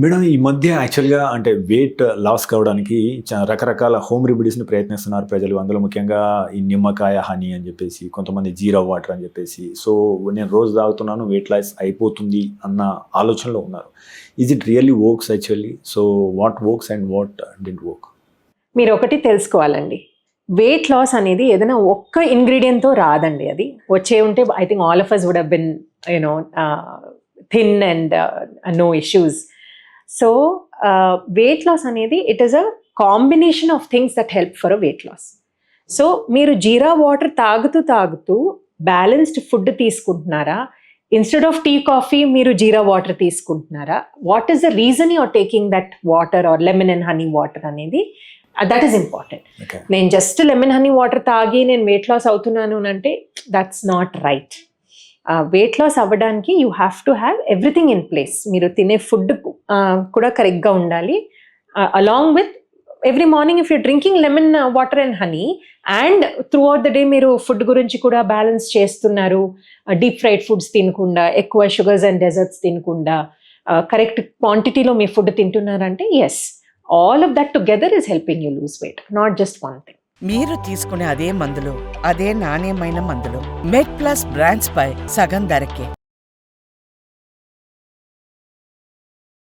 Madam ఈ మధ్య యాక్చువల్‌గా అంటే వెయిట్ లాస్ కావడానికి రకరకాల హోమ్ రెమెడీస్‌ని ప్రయత్నిస్తున్నారు ప్రజలు. అందులో ముఖ్యంగా ఈ నిమ్మకాయ హనీ అని చెప్పేసి, కొంతమంది జీరా వాటర్ అని చెప్పేసి. సో, నేను రోజు తాగుతున్నాను వెయిట్ లాస్ అయిపోతుంది అన్న ఆలోచనలో ఉన్నారు. Is it really works actually? So, what works and what didn't work? మీరొకటి తెలుసుకోవాలండి. వెయిట్ లాస్ అనేది ఏదైనా ఒక్క ఇంగ్రీడియెంట్‌తో రాదండి అది. వచ్చే ఉంటే I think all of us would have been thin and no issues. So weight loss అనేది it is a combination of things that help for a weight loss. So మీరు జీరా వాటర్ తాగుతూ బ్యాలెన్స్డ్ ఫుడ్ తీసుకుంటున్నారా? Instead of tea coffee మీరు jeera water తీసుకుంటున్నారా? What is the reason you are taking that water or lemon and honey water అనేది that is important. నేను just lemon honey water తాగి నేను weight loss అవుతున్నాను అంటే that's not right. Weight loss అవ్వడానికి you have to have everything in place. మీరు తినే food కూడా కరెక్ట్గా ఉండాలి. Along with every morning if you drinking lemon water and honey and throughout the day మీరు food గురించి కూడా బ్యాలెన్స్ చేస్తున్నారు, డీప్ ఫ్రైడ్ ఫుడ్స్ తినకుండా, ఎక్కువ షుగర్స్ అండ్ డెజర్ట్స్ తినకుండా, కరెక్ట్ క్వాంటిటీలో మీ ఫుడ్ తింటున్నారంటే yes, all of that together is helping you lose weight, not just one thing. మీరు తీసుకునే అదే మందులు, అదే నాణ్యమైన మందులు మెడ్ ప్లస్ బ్రాండ్స్ పై సగం ధరకే.